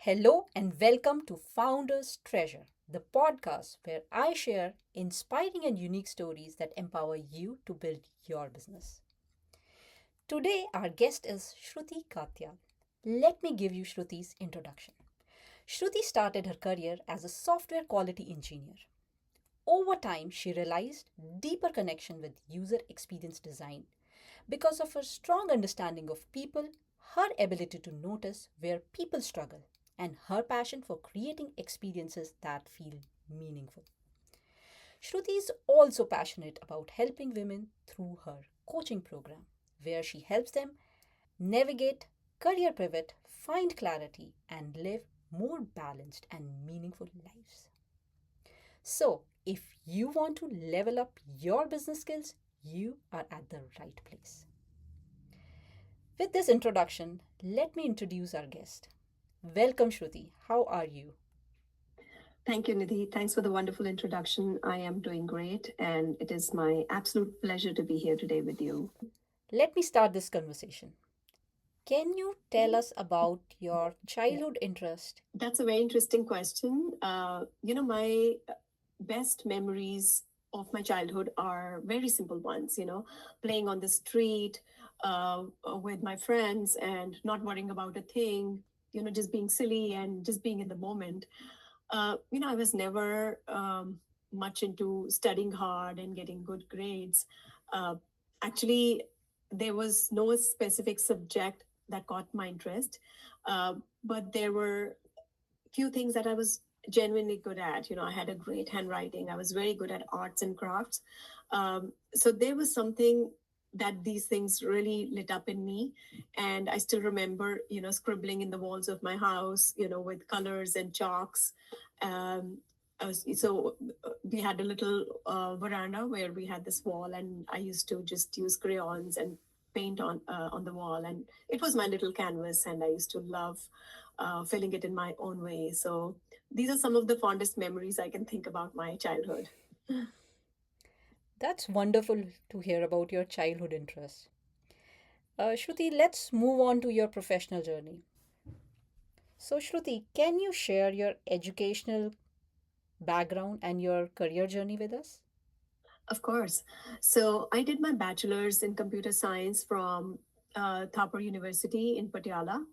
Hello and welcome to Founders Treasure, the podcast where I share inspiring and unique stories that empower you to build your business. Today, our guest is Shruti Katyal. Let me give you Shruti's introduction. Shruti started her career as a software quality engineer. Over time, she realized deeper connection with user experience design because of her strong understanding of people, her ability to notice where people struggle, and her passion for creating experiences that feel meaningful. Shruti is also passionate about helping women through her coaching program, where she helps them navigate career pivot, find clarity, and live more balanced and meaningful lives. So, if you want to level up your business skills, you are at the right place. With this introduction, let me introduce our guest. Welcome, Shruti. How are you? Thank you, Nidhi. Thanks for the wonderful introduction. I am doing great, and it is my absolute pleasure to be here today with you. Let me start this conversation. Can you tell us about your Yeah, childhood interest? that's a very interesting question. My best memories of my childhood are very simple ones, playing on the street with my friends and not worrying about a thing, just being silly and just being in the moment. I was never much into studying hard and getting good grades. Uh, Actually, there was no specific subject that caught my interest, uh, but there were few things that I was genuinely good at. I had a great handwriting. I was very good at arts and crafts. So there was something that these things really lit up in me. And I still remember, scribbling in the walls of my house, with colors and chalks. Um, we had a little veranda where we had this wall, and I used to just use crayons and paint on the wall, and it was my little canvas, and I used to love filling it in my own way. So these are some of the fondest memories I can think about my childhood. That's wonderful to hear about your childhood interests. Shruti, let's move on to your professional journey. So, Shruti, can you share your educational background and your career journey with us? Of course. So I did my bachelor's in computer science from Thapar University in Patiala,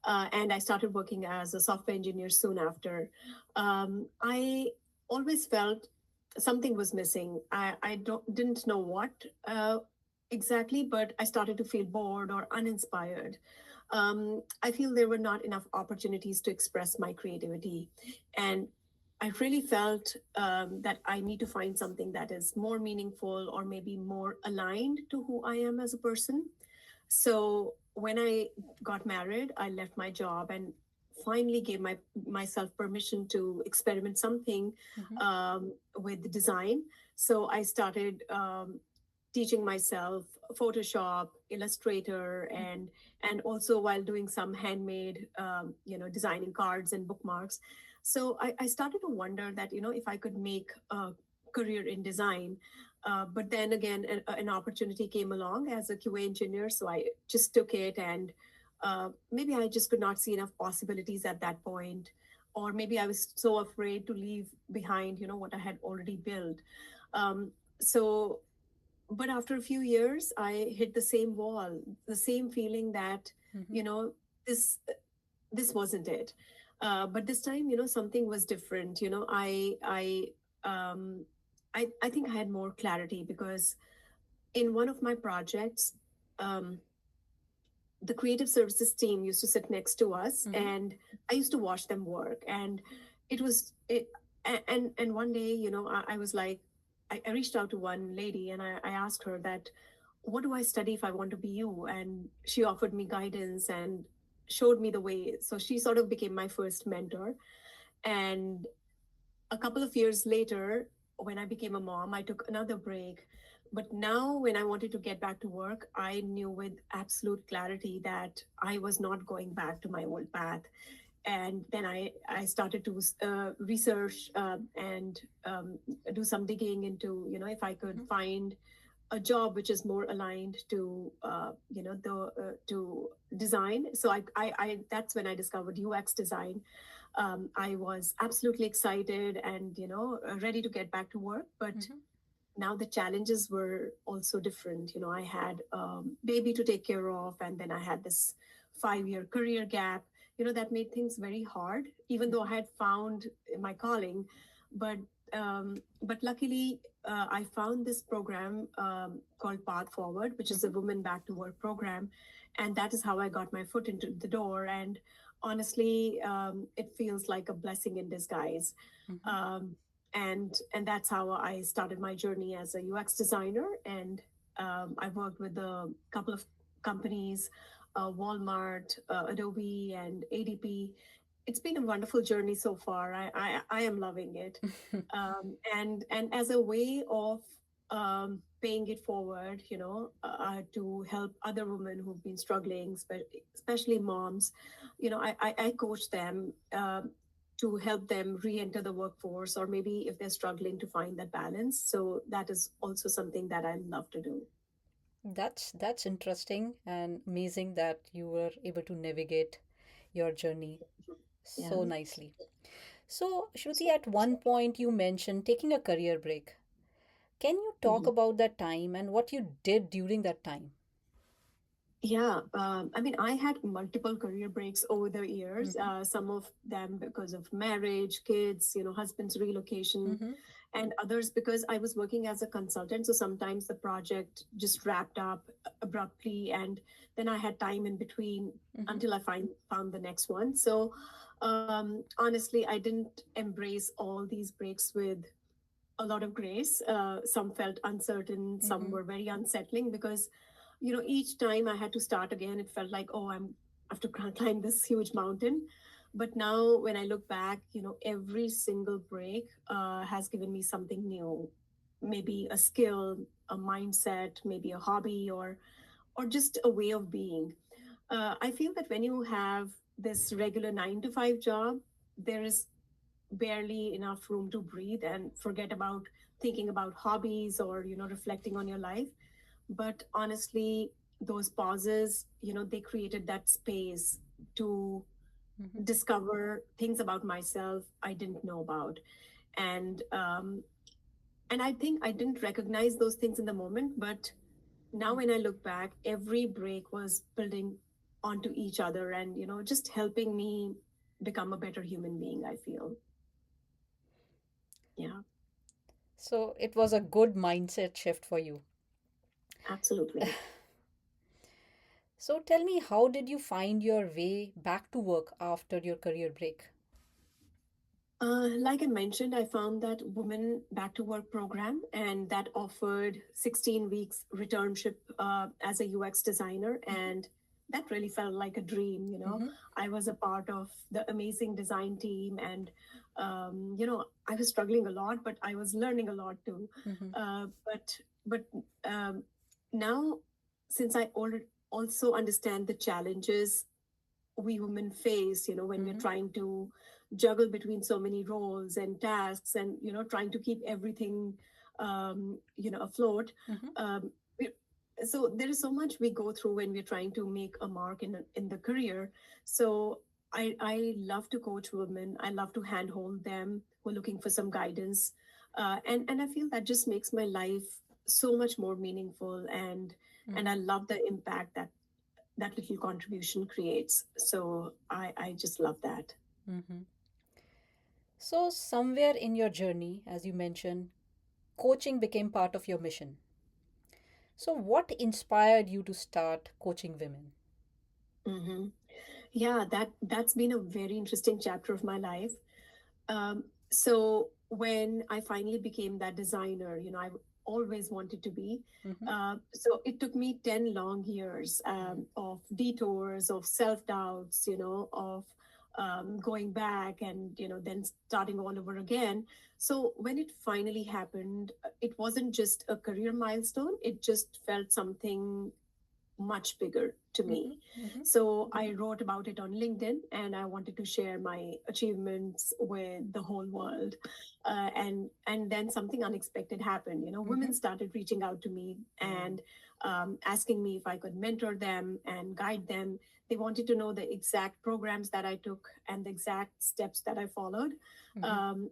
and I started working as a software engineer soon after. I always felt something was missing. I didn't know what exactly, but I started to feel bored or uninspired. I feel there were not enough opportunities to express my creativity, and I really felt that I need to find something that is more meaningful or maybe more aligned to who I am as a person. So when I got married, I left my job and finally gave myself permission to experiment something Mhm. with design. So I started teaching myself Photoshop, Illustrator, and also while doing some handmade, designing cards and bookmarks. So I started to wonder that if I could make a career in design. But then again, an opportunity came along as a QA engineer, so I just took it, and maybe I just could not see enough possibilities at that point, or maybe I was so afraid to leave behind, what I had already built. So but after a few years I hit the same wall, the same feeling that Mhm. you know this this wasn't it. But this time, something was different. I think I had more clarity because in one of my projects, um, the creative services team used to sit next to us, Mhm. and I used to watch them work. And it was it and one day, I was like, I reached out to one lady, and I asked her that, what do I study if I want to be you? And she offered me guidance and showed me the way. So she sort of became my first mentor. And a couple of years later, when I became a mom, I took another break. But now, when I wanted to get back to work, I knew with absolute clarity that I was not going back to my old path. And then I started to research and do some digging into, if I could Mhm. find a job which is more aligned to the to design. So I that's when I discovered UX design. I was absolutely excited and ready to get back to work, but Mm-hmm. now the challenges were also different. I had baby to take care of, and then I had this 5-year career gap. That made things very hard, even though I had found my calling. But luckily, I found this program called Path Forward, which is a Mm-hmm. woman back to work program, and that is how I got my foot into the door. And honestly, it feels like a blessing in disguise. Mm-hmm. Um, and and that's how I started my journey as a UX designer. And I worked with a couple of companies, Walmart, Adobe, and ADP. It's been a wonderful journey so far. I am loving it, and as a way of paying it forward, to help other women who've been struggling, especially moms. I coach them. To help them re-enter the workforce, or maybe if they're struggling to find that balance. So that is also something that I love to do. That's interesting and amazing that you were able to navigate your journey Yeah. so nicely. So, Shruti, at one point you mentioned taking a career break. Can you talk Mhm. about that time and what you did during that time? Yeah, I mean, I had multiple career breaks over the years. Mm-hmm. Some of them because of marriage, kids, husband's relocation, Mm-hmm. and others because I was working as a consultant. So sometimes the project just wrapped up abruptly, and then I had time in between Mm-hmm. until I found the next one. So honestly, I didn't embrace all these breaks with a lot of grace. Some felt uncertain, some Mm-hmm. were very unsettling because, each time I had to start again, it felt like, oh, I have to climb this huge mountain. But now, when I look back, every single break has given me something new, maybe a skill, a mindset, maybe a hobby, or just a way of being. I feel that when you have this regular 9 to 5 job, there is barely enough room to breathe and forget about thinking about hobbies or reflecting on your life. But honestly, those pauses, they created that space to Mm-hmm. discover things about myself I didn't know about. And um, and I think I didn't recognize those things in the moment, but now when I look back, every break was building onto each other, and just helping me become a better human being, I feel. Yeah. So, it was a good mindset shift for you. Absolutely. So, tell me, how did you find your way back to work after your career break? Like I mentioned, I found that Women Back to Work program, and that offered 16 weeks returnship as a UX designer. Mm-hmm. And that really felt like a dream. Mm-hmm. I was a part of the amazing design team, and, I was struggling a lot, but I was learning a lot too. Mm-hmm. But now, since I also understand the challenges we women face, when we're Mm-hmm. trying to juggle between so many roles and tasks, and trying to keep everything afloat. Mm-hmm. um, we, so there is so much we go through when we're trying to make a mark in the career. So I love to coach women. I love to handhold them who are looking for some guidance, and I feel that just makes my life so much more meaningful, and Mm-hmm. I love the impact that little contribution creates. So I just love that. Mm-hmm. So, somewhere in your journey, as you mentioned, coaching became part of your mission. So, what inspired you to start coaching women? Hmm. Yeah, that's been a very interesting chapter of my life. So when I finally became that designer, I always wanted to be. Mm-hmm. So it took me 10 long years of detours, of self doubts, of going back, and then starting all over again. So when it finally happened, it wasn't just a career milestone. It just felt something much bigger to Mm-hmm. me. Mm-hmm. So I wrote about it on LinkedIn, and I wanted to share my achievements with the whole world. And then something unexpected happened. Mm-hmm. Women started reaching out to me and asking me if I could mentor them and guide them. They wanted to know the exact programs that I took and the exact steps that I followed. Mm-hmm.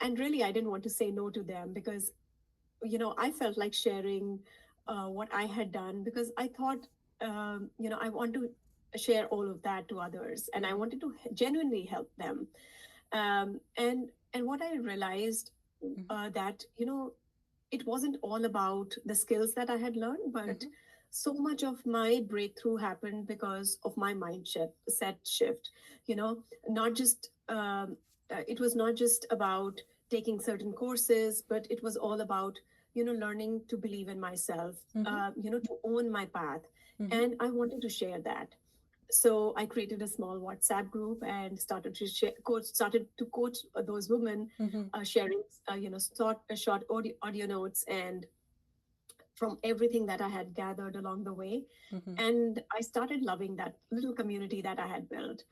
And really, I didn't want to say no to them, because I felt like sharing what I had done, because I thought, I want to share all of that to others, and I Mm-hmm. wanted to genuinely help them. And what I realized, Mm-hmm. that it wasn't all about the skills that I had learned, but Mm-hmm. so much of my breakthrough happened because of my set shift. Not just it was not just about taking certain courses, but it was all about learning to believe in myself, Mm-hmm. to own my path, Mm-hmm. and I wanted to share that. So I created a small WhatsApp group and started to coach those women, Mm-hmm. sharing short audio notes and from everything that I had gathered along the way. Mm-hmm. And I started loving that little community that I had built.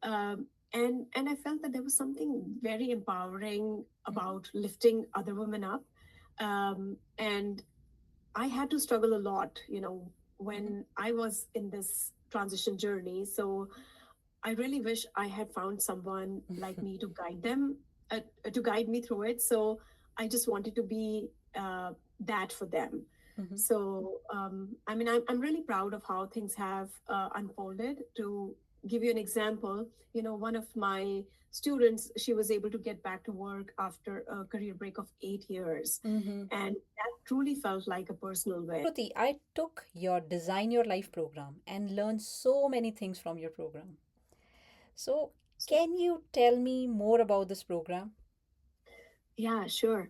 And I felt that there was something very empowering Mm-hmm. about lifting other women up. And I had to struggle a lot, Mm-hmm. when I was in this transition journey. So I really wish I had found someone like me to guide me through it. So I just wanted to be that for them. Mm-hmm. So, I mean, I'm really proud of how things have unfolded. To give you an example, one of my students, she was able to get back to work after a career break of 8 years. Mm-hmm. And that truly felt like a personal win. Shruti, I took your Design Your Life program and learned so many things from your program. So, can you tell me more about this program? Yeah, sure.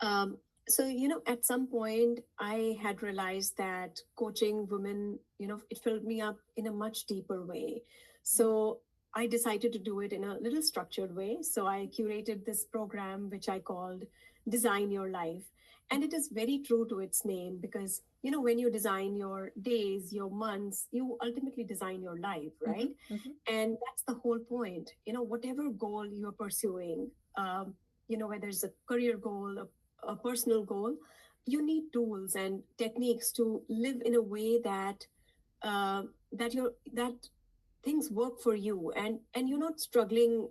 Um, so, at some point, I had realized that coaching women, it filled me up in a much deeper way. So, I decided to do it in a little structured way. So, I curated this program, which I called Design Your Life. And it is very true to its name, because, when you design your days, your months, you ultimately design your life, Mm-hmm. right? Mm-hmm. And that's the whole point. Whatever goal you're pursuing, whether it's a career goal, a personal goal, you need tools and techniques to live in a way that things work for you, and you're not struggling,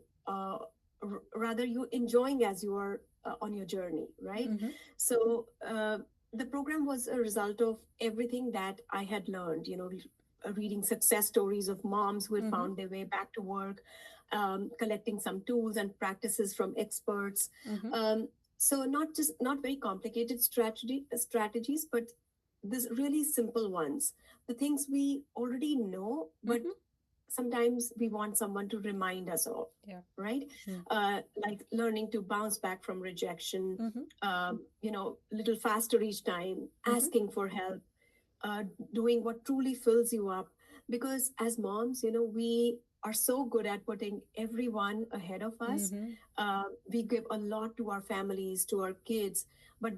rather you're enjoying as you are on your journey, right? Mm-hmm. So the program was a result of everything that I had learned, reading success stories of moms who had Mm-hmm. found their way back to work, collecting some tools and practices from experts. Mm-hmm. So not very complicated strategies, but this really simple ones, the things we already know, but Mm-hmm. sometimes we want someone to remind us of, Yeah. right? Like learning to bounce back from rejection, Mm-hmm. little faster each time, Mm-hmm. asking for help, uh, doing what truly fills you up. Because as moms, we are so good at putting everyone ahead of us. Mm-hmm. We give a lot to our families, to our kids, but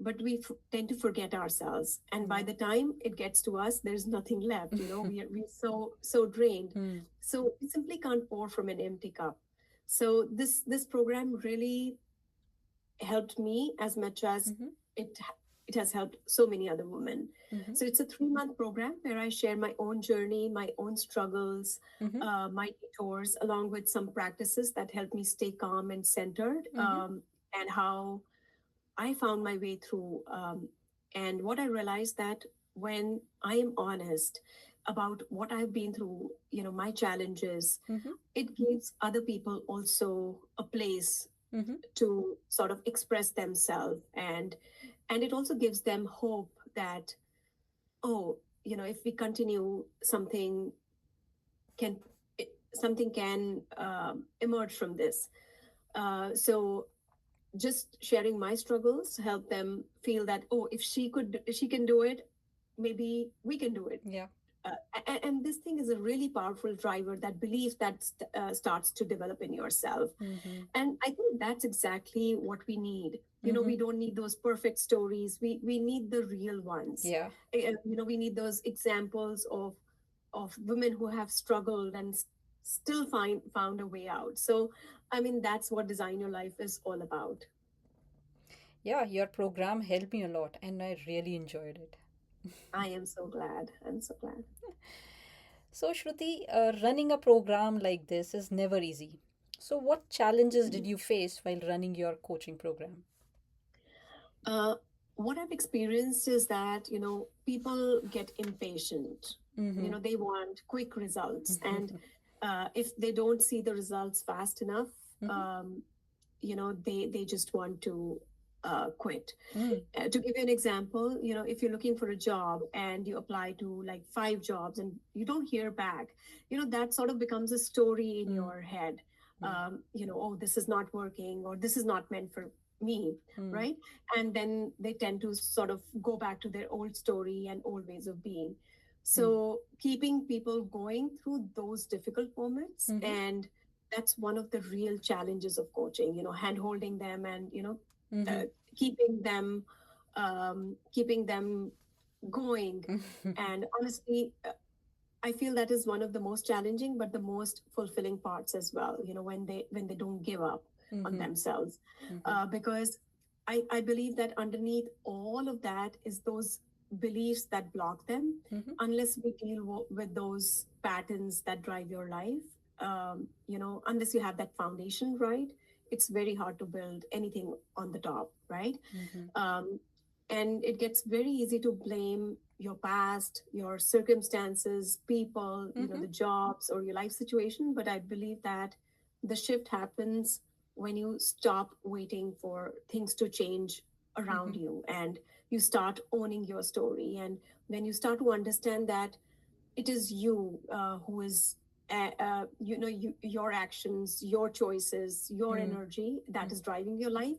but we tend to forget ourselves. And by Yeah. the time it gets to us, there's nothing left. We're so drained. Mm. So we simply can't pour from an empty cup. So this program really helped me as much as Mm-hmm. it it has helped so many other women. Mm-hmm. So it's a 3-month program where I share my own journey, my own struggles, Mm-hmm. my detours, along with some practices that help me stay calm and centered, Mm-hmm. and how I found my way through. And what I realized that when I am honest about what I've been through, my challenges, Mm-hmm. it gives other people also a place Mm-hmm. to sort of express themselves, and it also gives them hope that, oh, if we continue, can something can emerge from this. So just sharing my struggles help them feel that, oh, if she can do it, maybe we can do it. Yeah. and this thing is a really powerful driver, that belief that starts to develop in yourself. Mm-hmm. And I think that's exactly what we need. Mm-hmm. We don't need those perfect stories. We need the real ones. Yeah. We need those examples of women who have struggled and still found a way out. So, I mean, that's what Design Your Life is all about. Yeah, your program helped me a lot and I really enjoyed it. I am so glad. I'm so glad. So, Shruti, running a program like this is never easy. So, what challenges did you face while running your coaching program? Uh, what I've experienced is that, people get impatient. Mm-hmm. They want quick results. And if they don't see the results fast enough, Mm-hmm. they just want to quit. Mm-hmm. To give you an example, if you're looking for a job and you apply to like 5 jobs and you don't hear back, that sort of becomes a story in your head. Oh, this is not working, or this is not meant for me, Mm-hmm. right? And then they tend to sort of go back to their old story and old ways of being. So keeping people going through those difficult moments, Mm-hmm. and that's one of the real challenges of coaching, hand holding them, and Mm-hmm. uh, keeping them going. And honestly, I feel that is one of the most challenging but the most fulfilling parts as well, when they don't give up on Mm-hmm. themselves. Mm-hmm. Because I believe that underneath all of that is those beliefs that block them. Mm-hmm. Unless we deal with those patterns that drive your life, unless you have that foundation right, it's very hard to build anything on the top, right? Mm-hmm. um, and it gets very easy to blame your past, your circumstances, people, Mm-hmm. the jobs or your life situation. But I believe that the shift happens when you stop waiting for things to change around Mm-hmm. you, and you start owning your story. And when you start to understand that it is you who is your actions, your choices, your energy that is driving your life,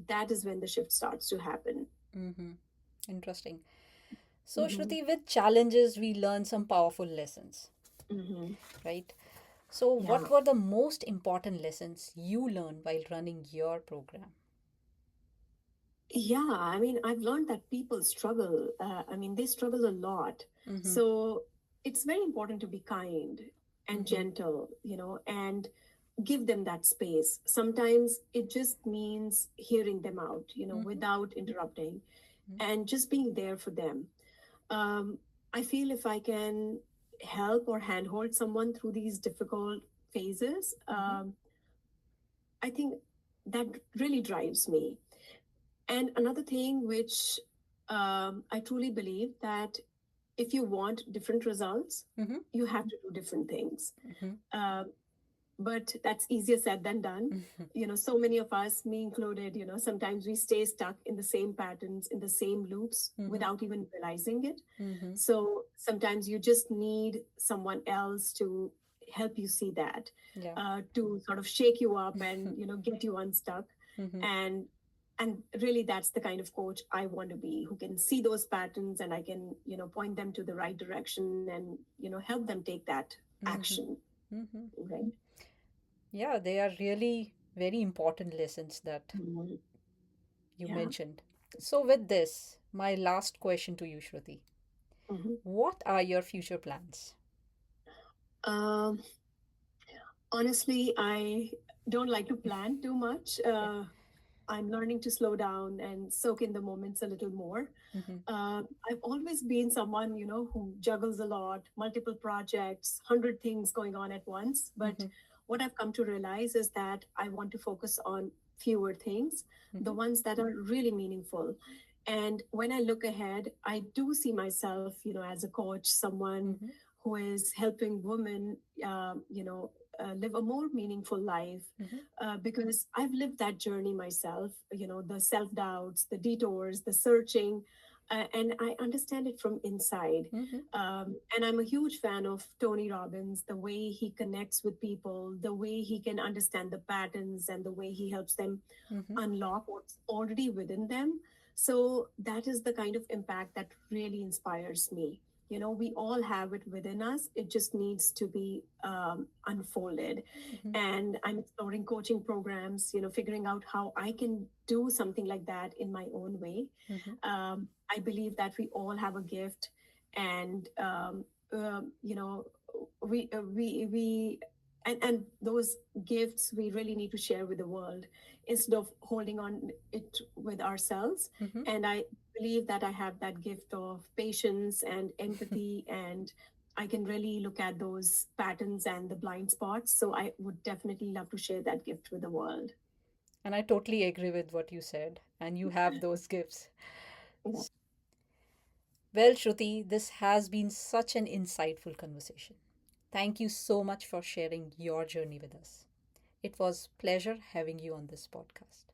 that is when the shift starts to happen. Mm-hmm. Interesting. So, Hmm. Shruti, with challenges, we learn some powerful lessons, Hmm. right? So, Yeah. what were the most important lessons you learned while running your program? Yeah, I mean, I've learned that people struggle. I mean, they struggle a lot. Mm-hmm. So it's very important to be kind and Mm-hmm. gentle, and give them that space. Sometimes it just means hearing them out, Mm-hmm. without interrupting, and just being there for them. Um, I feel if I can help or handhold someone through these difficult phases, Mm-hmm. I think that really drives me. And another thing which I truly believe that if you want different results, Mm-hmm. you have to do different things. Mm-hmm. Uh, but that's easier said than done. So many of us, me included, sometimes we stay stuck in the same patterns, in the same loops Mm-hmm. without even realizing it. Mm-hmm. So sometimes you just need someone else to help you see that, Yeah. to sort of shake you up and get you unstuck. Mm-hmm. and and really, that's the kind of coach I want to be, who can see those patterns, and I can point them to the right direction, and help them take that Mm-hmm. action, Mm-hmm. right? Yeah, they are really very important lessons that Mhm. you Yeah. mentioned. So, with this, my last question to you, Shruti. Mhm. What are your future plans? Um, Honestly, I don't like to plan too much. Yeah. I'm learning to slow down and soak in the moments a little more. Mm-hmm. I've always been someone, who juggles a lot, multiple projects, 100 things going on at once. But Mm-hmm. what I've come to realize is that I want to focus on fewer things, the Mm-hmm. ones that are really meaningful. And when I look ahead, I do see myself, as a coach, someone Mm-hmm. who is helping women, live a more meaningful life, Mm-hmm. because I've lived that journey myself, the self doubts, the detours, the searching, and I understand it from inside. Mm-hmm. And I'm a huge fan of Tony Robbins, the way he connects with people, the way he can understand the patterns, and the way he helps them Mm-hmm. unlock what's already within them. So that is the kind of impact that really inspires me. We all have it within us. It just needs to be unfolded. Mhm. And I'm exploring coaching programs, figuring out how I can do something like that in my own way. Mhm. I believe that we all have a gift, and we and those gifts we really need to share with the world instead of holding on it with ourselves. Mhm. And I believe that I have that gift of patience and empathy, and I can really look at those patterns and the blind spots. So I would definitely love to share that gift with the world. And I totally agree with what you said. And you have those gifts. Yeah. Well, Shruti, this has been such an insightful conversation. Thank you so much for sharing your journey with us. It was pleasure having you on this podcast.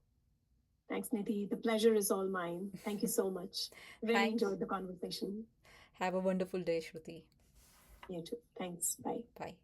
Thanks, Nidhi. The pleasure is all mine. Thank you so much. Really Thanks. enjoyed the conversation. Have a wonderful day, Shruti. You too. Thanks. Bye. Bye.